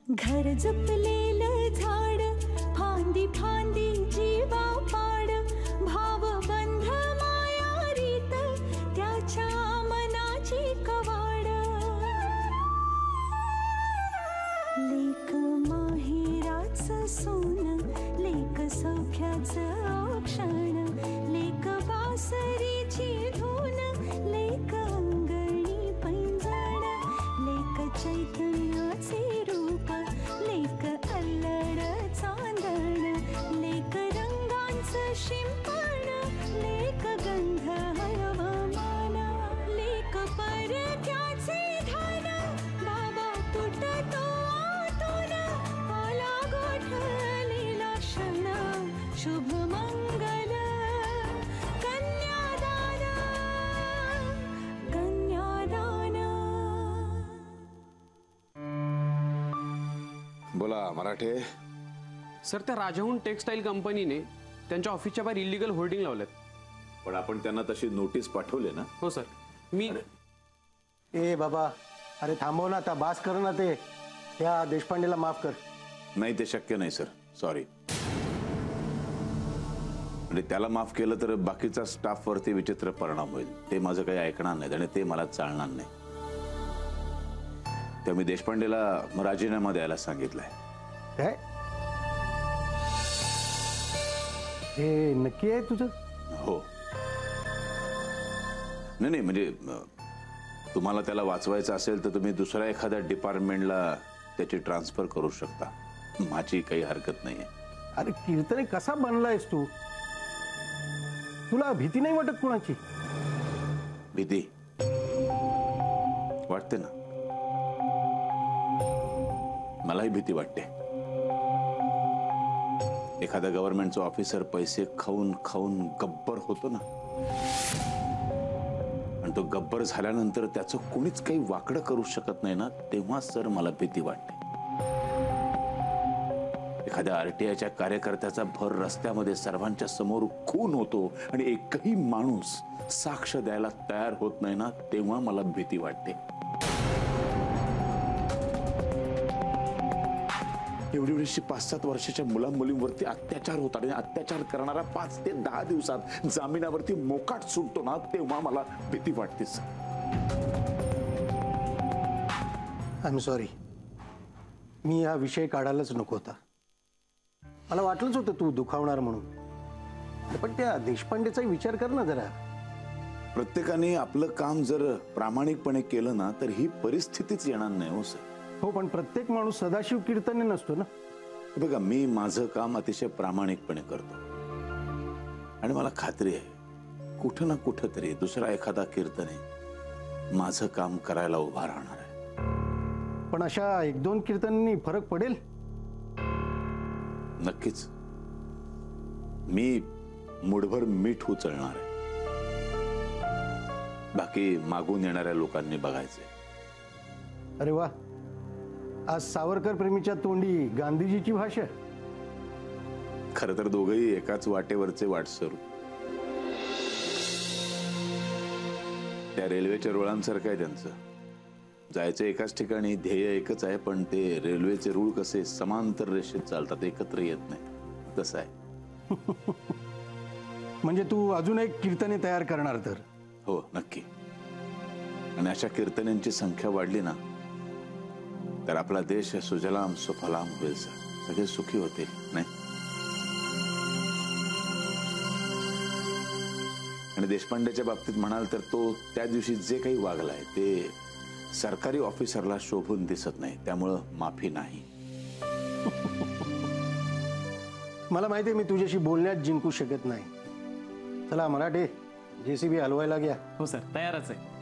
घर जपलेलं झाड फांदी फांदी जीवा पाड भाव बंध माया रीत त्याच्या मनाची कवाड लेक माहेराचं सोन लेक सौख्याचं क्षण लेक बासरीची धून लेक अंगणी पैंजण लेक चैतन्याचे रूप लेक अल्लड चांदण लेक रंगांचं शिंपण लेक गंध हवामान लेक परक्याचे धन बाबा तुटतो आतून आला गोठलेला क्षण शुभ मंगल कन्यादान कन्यादान. बोला मराठे. सर त्या राजहून टेक्सटाईल कंपनीने त्यांच्या ऑफिसच्या बाहेर इलिगल होर्डिंग लावलेत. पण आपण त्यांना तशी नोटीस पाठवले ना? हो सर. मी ए बाबा, अरे थांबव ना आता, बास कर ना ते. या देशपांडेला माफ कर. नाही ते शक्य नाही सर, सॉरी. म्हणजे त्याला माफ केलं तर बाकीचा स्टाफ वरती विचित्र परिणाम होईल. ते माझं काही ऐकणार नाही आणि ते मला चालणार नाही. त्या मी देशपांडेला राजीनामा द्यायला सांगितलंय. काय हे नक्की आहे तुझं? हो. नाही म्हणजे तुम्हाला त्याला वाचवायचं असेल तर तुम्ही दुसऱ्या एखाद्या डिपार्टमेंटला त्याची ट्रान्सफर करू शकता. माझी काही हरकत नाहीये. अरे कीर्तने कसा बनलायस तू? तुला भीती नाही वाटत कोणाची? भीती वाटते ना, मलाही भीती वाटते. एखादा गव्हर्नमेंटचा ऑफिसर पैसे खाऊन खाऊन गब्बर होतो ना, आणि तो गब्बर झाल्यानंतर त्याचं कोणीच काही वाकडं करू शकत नाही ना, तेव्हा सर मला भीती वाटते. एखाद्या आरटीआयच्या कार्यकर्त्याचा भर रस्त्यामध्ये सर्वांच्या समोर खून होतो आणि एकही माणूस साक्ष द्यायला तयार होत नाही ना, तेव्हा मला भीती वाटते. एवढी एवढीशी 5-7 वर्षाच्या मुला मुलींवरती अत्याचार होतात आणि अत्याचार करणारा 5 ते 10 दिवसात जामिनावरती मोकाट सुटतो ना, तेव्हा मला भीती वाटतेच. I am sorry. मी हा विषय काढायलाच नको होता. मला वाटलंच होतं तू दुखावणार म्हणून. पण त्या देशपांडेचा विचार कर ना जरा. प्रत्येकाने आपलं काम जर प्रामाणिकपणे केलं ना, तर ही परिस्थितीच येणार नाही हो सर. हो, पण प्रत्येक माणूस सदाशिव कीर्तने नसतो ना. बघा, मी माझं काम अतिशय प्रामाणिकपणे करतो आणि मला खात्री आहे कुठं ना कुठं तरी दुसरा एखादा कीर्तने माझं काम करायला उभा राहणार आहे. पण अशा 1-2 कीर्तनांनी फरक पडेल? नक्कीच. मी मुठभर मीठ उचलणार आहे. बाकी मागून येणाऱ्या लोकांनी बघायचे. अरे वा, आज सावरकर प्रेमीच्या तोंडी गांधीजीची भाषा. खरं तर दोघेही एकाच वाटेवरचे वाटसरू. त्या रेल्वेच्या रुळांसारखं आहे त्यांचं. जायचं एकाच ठिकाणी, ध्येय एकच आहे, पण ते रेल्वेचे रूळ कसे समांतर रेषेत चालतात, एकत्र येत नाही, तसं आहे. म्हणजे तू अजून एक कीर्तने तयार करणार तर? हो नक्की. आणि अशा कीर्तनांची संख्या वाढली ना, तर आपला देश सुजलाम सुफलाम होईल सर. सगळे सुखी होतील. नाही, आणि देशपांडेच्या बाबतीत म्हणाल तर तो त्या दिवशी जे काही वागलाय ते सरकारी ऑफिसरला शोभून दिसत नाही, त्यामुळं माफी नाही. मला माहिती आहे मी तुझ्याशी बोलण्यात जिंकू शकत नाही. चला मराठे, JCB हलवायला घ्या. हो सर, तयारच आहे.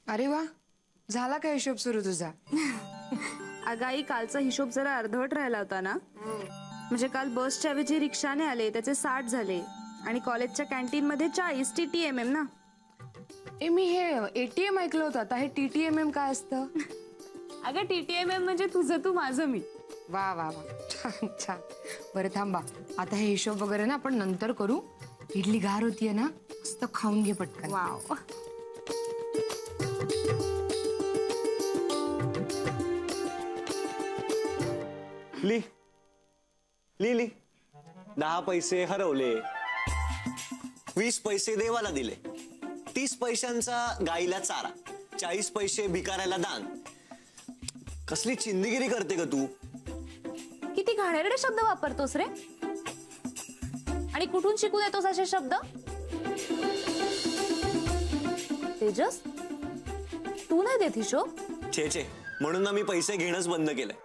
अरे वा, झाला का हिशोब सुरू तुझा? अगाई कालचा हिशोब जरा अर्धवट राहिला होता ना. म्हणजे काल बसच्या ऐवजी रिक्षाने आले, त्याचे 60 झाले. आणि कॉलेजच्या कॅन्टीन मध्ये 40 TTMM ना. मी हे ATM ऐकलं होतं, आता हे TTMM काय असतं? अगं TTMM म्हणजे तुझं तू माझं मी. वा वा वा, छान छान. बरं थांबा, आता हे हिशोब वगैरे ना आपण नंतर करू. इडली गार होतीये ना, मस्त खाऊन घे पटकन. वाव. ली ली ली 10 पैसे हरवले, 20 पैसे देवाला दिले, 30 पैशांचा गाईला चारा, 40 पैसे भिकाऱ्याला दान. कसली चिंदीगिरी करते का तू? किती घाणेरडे शब्द वापरतोस रे. आणि कुठून शिकून येतोस असे शब्द? तेजस, तू नाही देत हिशोब? छे म्हणून ना मी पैसे घेणंच बंद केलंय.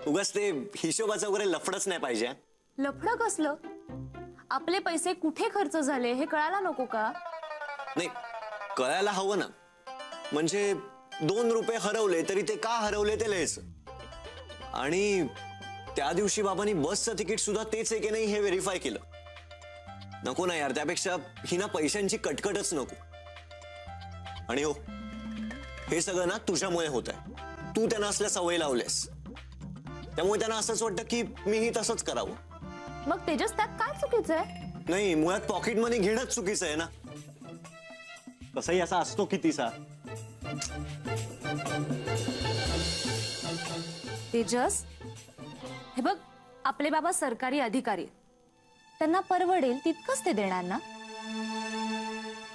उगाच ते हिशोबाचं वगैरे लफडच नाही पाहिजे. लफडं कसलं? आपले पैसे कुठे खर्च झाले हे कळायला नको का? नाही, कळायला हवं ना. म्हणजे 2 रुपये हरवले तरी ते का हरवले ते लिहायचं. आणि त्या दिवशी बाबांनी बसचं तिकीट सुद्धा तेच आहे की नाही हे व्हेरीफाय केलं. नको ना यार, त्यापेक्षा ही ना पैशांची कटकटच नको. आणि हो, हे सगळं ना तुझ्यामुळे होत आहे. तू त्यांना असल्या सवयी लावल्यास, त्यामुळे त्यांना असंच वाटतं की मीही तसंच करावं. मग तेजस, त्यात काय चुकीचं आहे? नाही, मुळात पॉकेट मनी घेणंच चुकीचं आहे ना. तसंही असा असतो कितीसा. तेजस, हे बघ, आपले बाबा सरकारी अधिकारी, त्यांना परवडेल तितकंच ते देणार ना.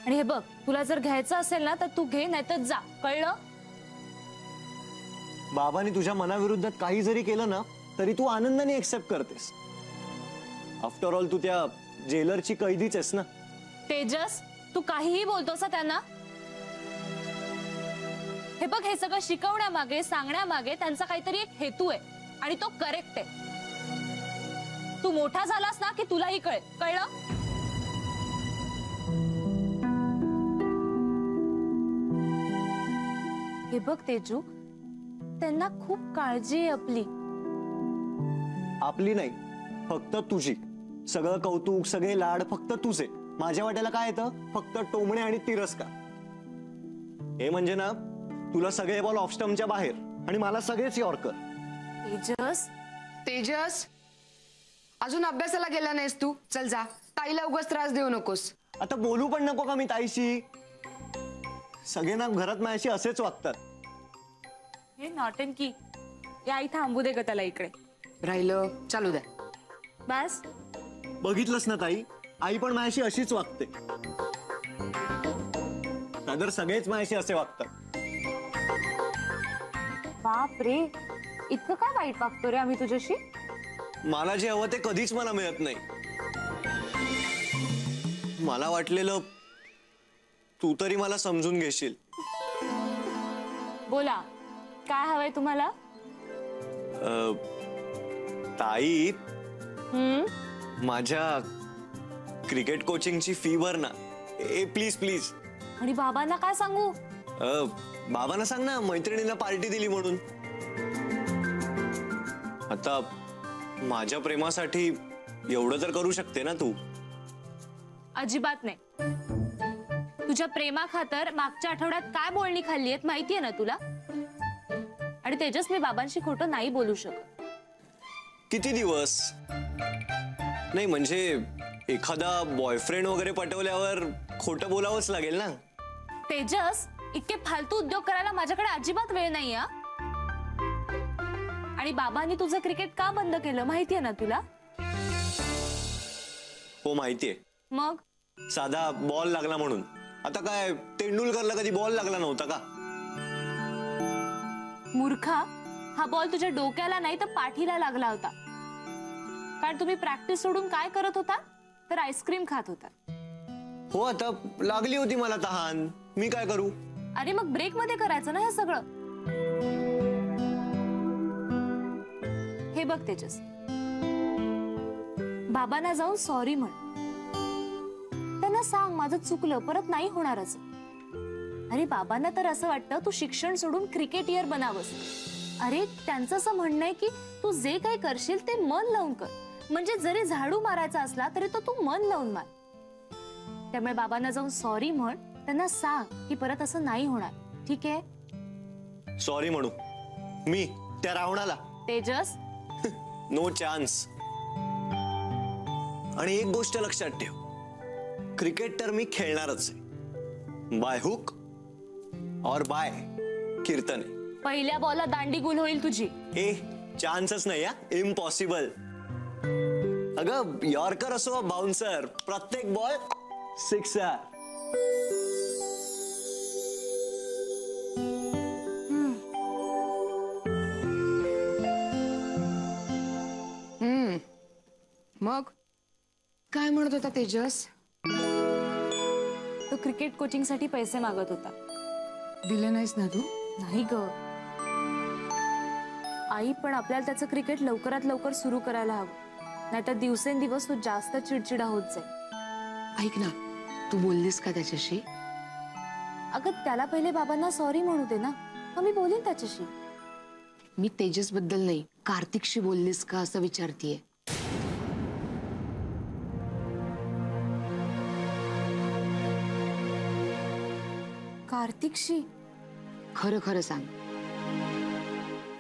आणि हे बघ, तुला जर घ्यायचं असेल ना तर तू घे, नाही तर जा. कळलं? बाबांनी तुझ्या मनाविरुद्धात काही जरी केलं ना तरी तू आनंदाने एक्सेप्ट करतेस. आफ्टर ऑल तू त्या जेलरची कैदीच आहेस ना. तेजस, तू काहीही बोलतोस त्यांना. हे बघ, हे सगळं शिकवण्यामागे, सांगण्यामागे त्यांचा काहीतरी एक हेतू आहे आणि तो करेक्ट आहे. तू मोठा झालास ना की तुलाही कळेल. कळलं? हे बघ तेजू, त्यांना खूप काळजी आहे आपली. आपली नाही, फक्त तुझी. सगळं कौतुक, सगळे लाड फक्त तुझे. माझ्या वाट्याला काय येतं? फक्त टोमणे आणि तिरस्कार. हे म्हणजे ना, तुला सगळे बॉल ऑफ स्टंपच्या बाहेर आणि मला सगळेच यॉर्कर. तेजस, तेजस, अजून अभ्यासाला गेला नाहीस तू? चल जा, ताईला उगाच त्रास देऊ नकोस. आता बोलू पण नको का मी ताईशी? सगळे ना घरात माझ्याशी असेच वागतात. हे नॉटंकी. या आई थांबू दे ग त्याला इकडे. राहिलं चालू द्या. बस. बघितलंस ना ताई, आई पण माझ्याशी अशीच वागते. दादर सगळेच माझ्याशी असे वागतात. बाप रे, इतकं काय वाईट वागतो रे आम्ही तुझ्याशी? मला जे हवं ते कधीच मला मिळत नाही. मला वाटलेलं तू तरी मला समजून घेशील. बोला, काय हवंय तुम्हाला? ताई, माझ्या क्रिकेट कोचिंगची फी भर ना. Please please. आणि बाबांना काय सांगू? बाबांना सांग ना, मैत्रिणीला पार्टी दिली म्हणून. आता माझ्या प्रेमासाठी एवढं तर करू शकते ना तू. अजिबात नाही. तुझ्या प्रेमाखातर मागच्या आठवड्यात काय बोलणी खाल्ली आहेत माहितीये ना तुला? आणि तेजस, मी बाबांशी खोटं नाही बोलू शकत. किती दिवस? नाही म्हणजे एखादा बॉयफ्रेंड वगैरे पटवल्यावर खोटं बोलावंच लागेल ना. तेजस, इतके फालतू उद्योग करायला माझ्याकडे अजिबात वेळ नाही. आणि बाबांनी तुझं क्रिकेट का बंद केलं माहितीये ना तुला? हो माहितीये. मग? साधा बॉल लागला म्हणून. आता काय तेंडुलकरला कधी बॉल लागला नव्हता का? मूर्खा, हा बॉल तुझ्या डोक्याला नाही तर पाठीला लागला होता. कारण तुम्ही प्रॅक्टिस सोडून काय करत होता? तर आईस्क्रीम खात होता. हो, आता लागली होती मला तहान, मी काय करू? अरे मग ब्रेक मध्ये करायचं ना हे सगळं. हे बघ तेजस, बाबांना जाऊन सॉरी म्हण. त्यांना सांग माझं चुकलं, परत नाही होणार असं. अरे बाबांना तर असं वाटतं तू शिक्षण सोडून क्रिकेटियर बनावंस. अरे त्यांचं असं म्हणणं आहे की तू जे काही करशील ते मन लावून कर. म्हणजे जरी झाडू मारायचा असला तरी तो तू मन लावून मार. त्यामुळे बाबांना जाऊन सॉरी म्हण. त्यांना सांग की परत असं नाही होणार. ठीक आहे? सॉरी म्हणू, मी त्या रावणाला तेजस, नो चान्स. आणि एक गोष्ट लक्षात ठेव, क्रिकेट तर मी खेळणारच आहे, बाय हुक और बाय कीर्तने. पहिल्या बॉलला दांडी गुल होईल तुझी. चान्सच नाही या, इम्पॉसिबल. अगं यॉर्कर असो बाउन्सर, प्रत्येक बॉल सिक्सर. मग काय म्हणत होता तेजस? तो क्रिकेट कोचिंगसाठी पैसे मागत होता. दिले नाहीस ना तू? नाही ग आई, पण आपल्याला त्याचं क्रिकेट लवकरात लवकर सुरू करायला हवं, नाहीतर दिवसेंदिवस तो जास्त चिडचिडा होत जाईल. ऐक ना, तू बोललीस का त्याच्याशी? अगं त्याला पहिले बाबांना सॉरी म्हणू दे ना, मग मी बोलीन त्याच्याशी. मी तेजस बद्दल नाही, कार्तिकशी बोललीस का असं विचारतीये. कार्तिकशी? खरं खरं सांग.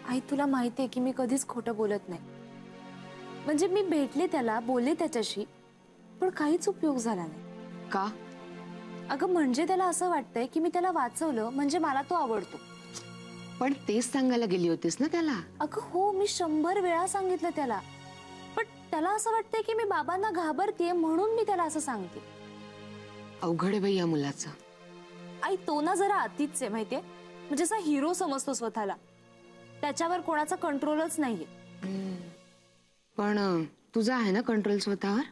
आई तुला माहितीये की मी कधीच खोटं बोलत नाही. म्हणजे मी भेटले त्याला, बोलले त्याच्याशी, पण काहीच उपयोग झाला नाही. का? अगं म्हणजे त्याला असं वाटतंय की मी त्याला वाचवलं म्हणजे मला तो आवडतो. पण तेच सांगायला गेली होतीस ना त्याला. अगं हो, मी 100 वेळा सांगितलं त्याला, पण त्याला असं वाटतंय की मी बाबांना घाबरतेय म्हणून मी त्याला असं सांगते. अवघड आहे बाई या मुलाचं. आई तो ना जरा अतिच आहे माहितीये, म्हणजे असा हिरो समजतो स्वतःला, त्याच्यावर कोणाचा कंट्रोलच नाहीये. पण तुझा आहे ना कंट्रोल स्वतःवर?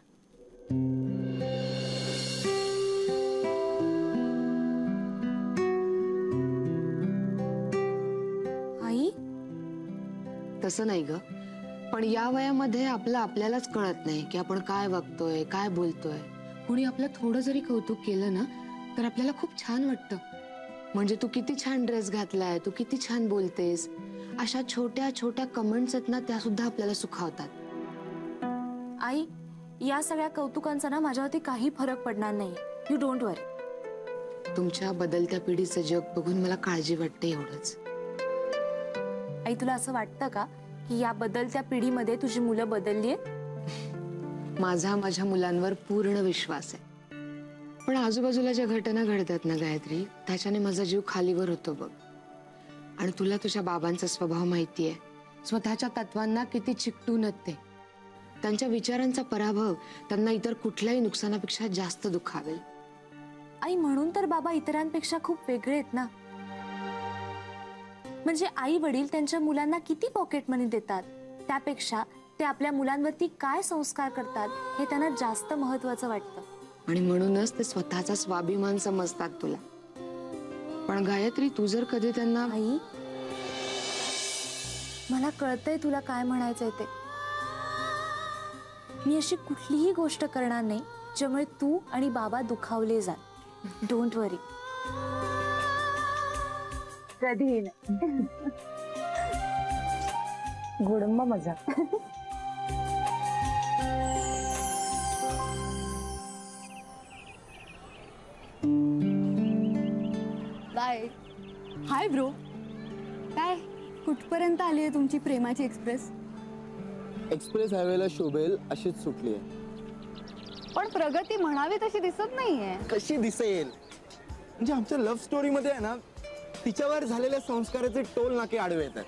आई तसं नाही ग, पण या वयामध्ये आपलं आपल्यालाच कळत नाही की आपण काय वागतोय, काय बोलतोय. कुणी आपलं थोडं जरी कौतुक केलं ना तर आपल्याला खूप छान वाटतं. म्हणजे तू किती छान ड्रेस घातलाय, तू किती छान बोलतेस, अशा छोट्या छोट्या कमेंट्स आहेत ना, त्या सुद्धा आपल्याला सुखावतात. आई या सगळ्या कौतुकांचा ना माझ्यावरती काही फरक पडणार नाही. यू डोंट वरी. तुमच्या बदलत्या पिढीचं जग बघून मला काळजी वाटते, एवढंच. आई तुला असं वाटतं का की या बदलत्या पिढीमध्ये तुझी मुलं बदलली आहेत? माझा माझ्या मुलांवर पूर्ण विश्वास आहे. पण आजूबाजूला ज्या घटना घडतात ना गायत्री, त्याच्याने माझा जीव खालीवर होतो बघ. आणि तुला तुझ्या बाबांचा स्वभाव माहितीये, स्वतःच्या तत्वांना किती चिकटून आहेत ते. त्यांच्या विचारांचा पराभव त्यांना इतर कुठल्याही नुकसानापेक्षा जास्त दुखावेल. आई म्हणून तर बाबा इतरांपेक्षा खूप वेगळे आहेत ना. म्हणजे आई वडील त्यांच्या मुलांना किती पॉकेट मनी देतात त्यापेक्षा ते आपल्या मुलांवरती काय संस्कार करतात हे त्यांना जास्त महत्वाचं वाटतं. आणि म्हणूनच ते स्वतःचा स्वाभिमान समजतात तुला. पण गायत्री, तू जर कधी त्यांना... आई मला कळतंय तुला काय म्हणायचंय ते. मी अशी कुठलीही गोष्ट करणार नाही ज्यामुळे तू आणि बाबा दुखावले जाल. डोंट वरी. कधी गोडंबा मजा. बाय. Hi bro. काय कुठपर्यंत आली आहे तुमची प्रेमाची एक्सप्रेस? एक्सप्रेस हायवेला शोभेल अशीच सुटली आहे. पण प्रगती म्हणावी तशी दिसत नाहीये. कशी दिसेल? म्हणजे आमच्या लव्ह स्टोरी मध्ये आहे ना, तिच्यावर झालेल्या संस्काराचे टोल नाके आडवे येतात.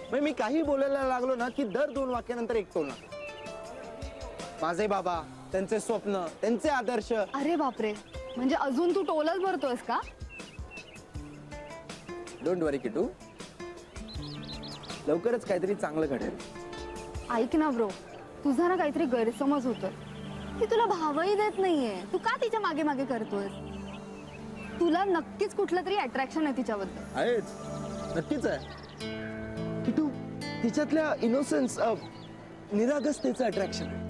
म्हणजे मी काही बोलायला लागलो ना की दर 2 वाक्यानंतर एक टोल नाका. माझे बाबा, त्यांचे स्वप्न, त्यांचे आदर्श. अरे बापरे, म्हणजे अजून तू टोलच भरतोयस का? डोंट वरी किटू, लवकरच काहीतरी चांगलं घडेल. ऐक ना ब्रो, तुझा ना काहीतरी गैरसमज होतोय. ती तुला भावही देत नाहीये. तू का तिच्या मागे मागे करतोयस? तुला नक्कीच कुठलं तरी अट्रॅक्शन आहे तिच्याबद्दल. आहेच, नक्कीच आहे. किटू, तिच्यातल्या इनोसन्स, निरागसतेचं अट्रॅक्शन आहे.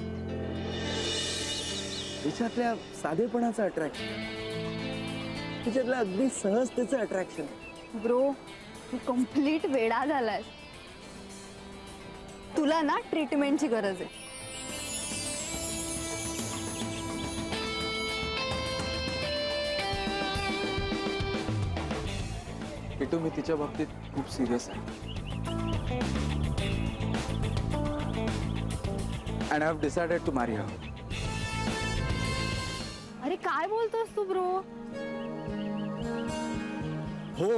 तिच्यातल्या साधेपणाचं अट्रॅक्शन, तिच्यातल्या अगदी सहजतेचं अट्रॅक्शन आहे. ब्रो, तू कम्प्लीट वेडा झालायस. तुला ना ट्रीटमेंटची गरज आहे. किटू, मी तिच्या बाबतीत खूप सिरियस आहे. and I have decided to marry her. अरे काय बोलतोस तू ब्रो? हो.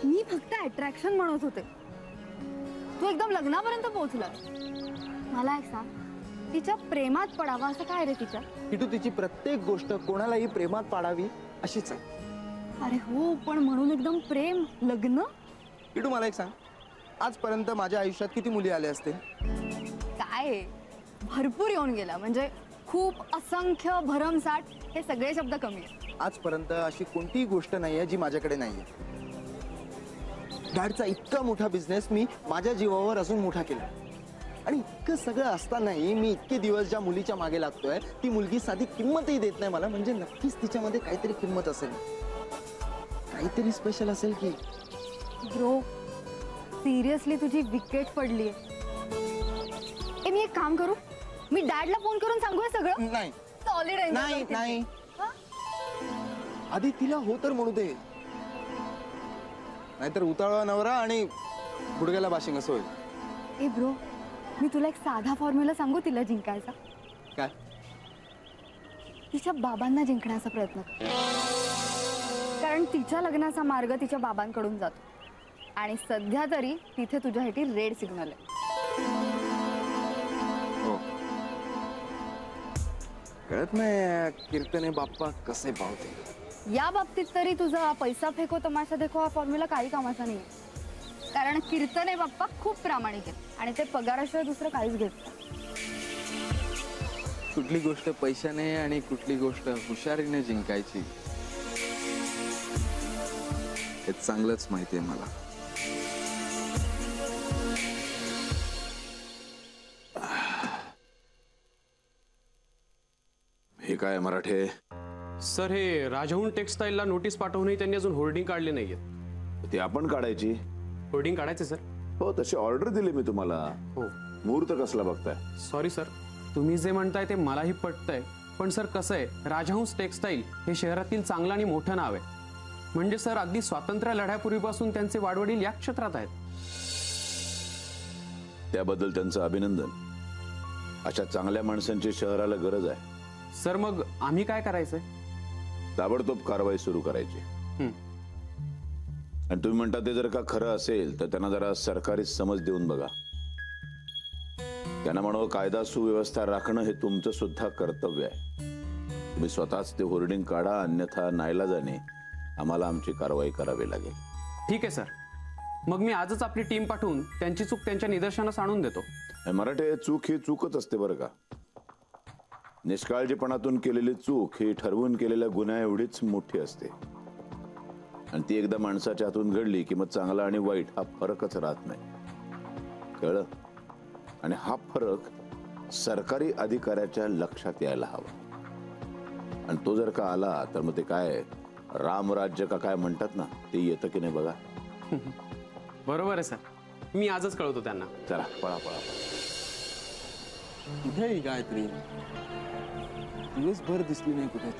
मी फक्त अट्रॅक्शन म्हणत होते. तू एकदम लग्नापर्यंत पोहोचला. मला एक सांग, तिच्या प्रेमात पडावा असं काय रे तिच्या? किटू तिची प्रत्येक गोष्ट कोणालाही प्रेमात पाडावी अशीच आहे. अरे हो, पण म्हणून एकदम प्रेम लग्न? किटू मला एक सांग, आजपर्यंत माझ्या आयुष्यात किती मुली आले असते? काय भरपूर येऊन गेला, म्हणजे खूप, असंख्य, भरमसाठ, हे सगळे शब्द कमी आहेत. आजपर्यंत अशी कोणतीही गोष्ट नाहीये जी माझ्याकडे नाहीये. डॅडचा इतका मोठा बिझनेस मी माझ्या जीवावर अजून मोठा केला, आणि इतकं सगळं असतानाही मी इतके दिवस ज्या मुलीच्या मागे लागतोय ती मुलगी साधी किंमतही देत नाही मला. म्हणजे नक्कीच तिच्यामध्ये काहीतरी किंमत असेल, काहीतरी स्पेशल असेल की. ब्रो सिरियसली तुझी विकेट पडली. मी एक काम करू, मी डॅडला फोन करून सांगू हे सगळं? नाही सॉलिड नाही नाही, आधी तिला हो तर म्हणू दे, नाहीतर उतावळा नवरा आणि गुडघ्याला बाशिंग असं होईल. ए ब्रो, मी तुला एक साधा फॉर्म्युला सांगू तिला जिंकायचा. काय? तिच्या बाबांना जिंकण्याचा प्रयत्न कर. कारण तिच्या लग्नाचा मार्ग तिच्या बाबांकडून जातो, आणि सध्या तरी तिथे तुझ्यासाठी रेड सिग्नल आहे. कळत नाही कीर्तने बाप्पा कसे पावते. या बाबतीत तरी तुझा पैसा फेको तमाशा देखो हा फॉर्म्युला काही कामाचा नाही. कारण कीर्तने बाप्पा खूप प्रामाणिक आहे, आणि ते पगाराशिवाय दुसरं काहीच घेत नाही. कुठली गोष्ट पैशाने आणि कुठली गोष्ट हुशारीने जिंकायची हे चांगलंच माहितीये मला. हे काय मराठे? सर, हे राजहून टेक्सटाईलला नोटीस पाठवूनही त्यांनी अजून होर्डिंग काढली नाहीये. ती आपण काढायची. होर्डिंग काढायचे सर? हो, तशी ऑर्डर दिली मी तुम्हाला. हो. मुहूर्त कसला बघताय? सॉरी सर, तुम्ही जे म्हणताय ते मलाही पटतंय, पण सर कसं आहे, राजहंस टेक्सटाईल हे शहरातील चांगलं आणि मोठं नाव आहे. म्हणजे सर अगदी स्वातंत्र्य लढ्यापूर्वीपासून त्यांचे वाडवडील या क्षेत्रात आहेत. त्याबद्दल त्यांचं अभिनंदन. अशा चांगल्या माणसांची शहराला गरज आहे. सर मग आम्ही काय करायचंय? ताबडतोब कारवाई सुरू करायची. आणि तुम्ही म्हणता ते जर का खरं असेल तर त्यांना जरा सरकारी समज देऊन बघा. त्यांना म्हणू, कायदा सुव्यवस्था राखणं हे तुमचं सुद्धा कर्तव्य आहे. तुम्ही स्वतःच ते होर्डिंग काढा, अन्यथा नाईलाजाने आम्हाला आमची कारवाई करावी लागेल. ठीक आहे सर, मग मी आजच आपली टीम पाठवून त्यांची चूक त्यांच्या निदर्शनास आणून देतो. मराठे, चूक ही चूकच असते बरं का. निष्काळजीपणातून केलेली चूक ही ठरवून केलेल्या गुन्ह्या एवढीच मोठी असते, आणि ती एकदा माणसाच्या हातून घडली की मग चांगला आणि वाईट हा फरकच राहत नाही. कळलं? आणि हा फरक सरकारी अधिकाऱ्याच्या लक्षात यायला हवा. आणि तो जर का आला तर मग ते काय रामराज्य का काय म्हणतात ना, ते येतं की नाही बघा. बरोबर आहे सर, मी आजच कळवतो त्यांना. चला, पळा पळा. कुठे ही गायत्री? दिवसभर दिसली नाही कुठेच.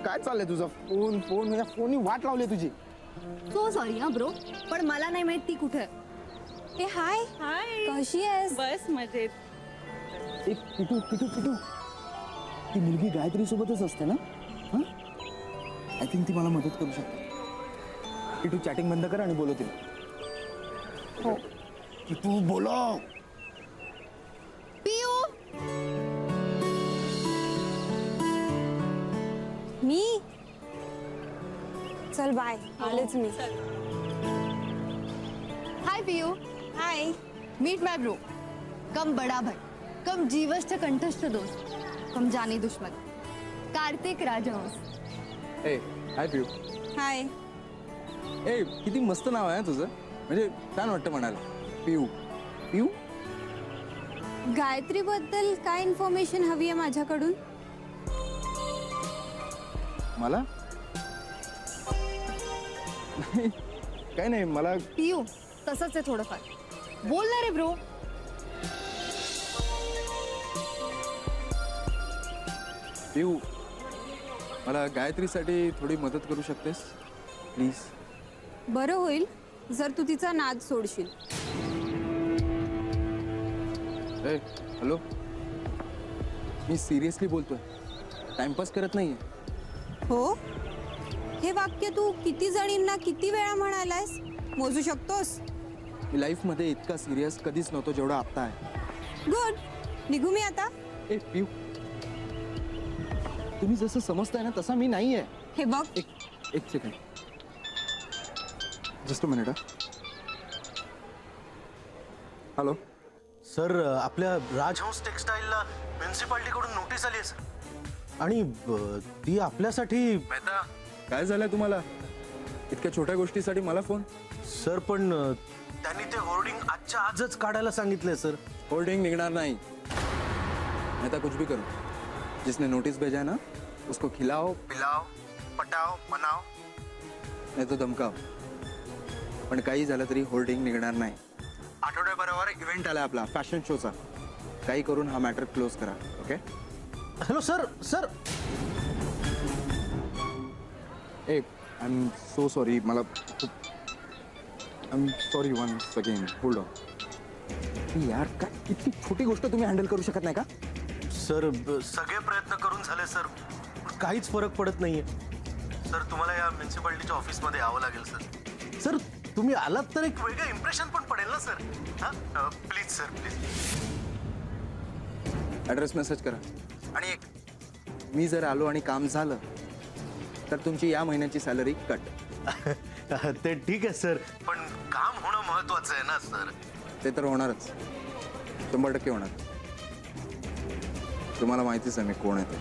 काय चाललंय तुझा? फोन फोन म्हणजे फोननी वाट लावली तुझी. सो सॉरी हा ब्रो, पण मला नाही माहित ती कुठे. ए हाय. हाय, कशी आहेस? बस मजेत. एक पिटू पिटू पिटू, ती मुलगी गायत्री सोबतच असते ना? आय थिंक ती मला मदत करू शकते. पिटू चॅटिंग बंद कर आणि बोलव तिला. हो. पिटू बोलव. पियू, मी चल बाय, आलेच मी. हाय पियू. हाय. मीट माय ब्रो, कम बड़ा भाई, कम जीवष्ट कंठस्थ दोस्त, कम जानी दुश्मन, कार्तिक राजहंस. ए हाय पियू. हाय. ए किती मस्त नाव आहे तुझं, म्हणजे छान वाटतं म्हणाला. पियू. पियू, गायत्री बद्दल काय इन्फॉर्मेशन हवी आहे माझ्याकडून? मला काय नाही. मला पियू तसंच आहे थोडंफार. बोल ना रे ब्रो. पियू, मला गायत्रीसाठी थोडी मदत करू शकतेस प्लीज? बरं होईल जर तू तिचा नाद सोडशील. हॅलो, मी सिरियसली बोलतोय, टाइमपास करत नाहीये. हो, हे वाक्य तू किती जणींना किती वेळा म्हणालायस, मोजू शकतोस? मी लाईफ मध्ये इतका सिरियस कधीच नव्हतो जेवढा आता आहे. गुड, निघू मी आता? ए पिऊ, तुम्ही जसं समजताय ना तसा मी नाहीये. हे बघ, एक second, just a minute. Hello sir, आपल्या राजहंस टेक्सटाईलला म्युन्सिपाल्टीकडून नोटीस आली आहे सर, आणि ती आपल्यासाठी. काय झालंय तुम्हाला? इतक्या छोट्या गोष्टीसाठी मला फोन? सर पण त्यांनी ते होर्डिंग आजच्या आजच काढायला सांगितलंय सर. होल्डिंग निकलणार नहीं, मैं तो कुछ भी करूं, जिसने नोटिस भेजा है ना उसको खिलाओ पिलाओ पटाओ मनाओ नहीं तो धमकाओ, पण काही झालं तरी होल्डिंग निघणार नाही. आठवड्याभरावर इव्हेंट आला आपला फॅशन शोचा, काही करून हा मॅटर क्लोज करा. Okay? Hello sir. Sir uh, I am so sorry, मला खूप I am sorry once again. Hold on यार, काय इतकी छोटी गोष्ट तुम्ही हँडल करू शकत नाही का? सर, सगळे प्रयत्न करून झाले सर, काहीच फरक पडत नाहीये. सर, तुम्हाला या म्युन्सिपाल्टीच्या ऑफिसमध्ये यावं लागेल सर. सर, तुम्ही आलात तर एक वेगळं इम्प्रेशन पण पडेल ना सर. हां, please sir, please. Address message करा. आणि एक, मी जर आलो आणि काम झालं तर तुमची या महिन्याची सॅलरी कट. ते ठीक आहे सर, पण काम होणं महत्वाचं आहे ना सर. ते तर होणारच, 100% होणार. तुम्हाला माहितीच आहे मी कोण आहे ते.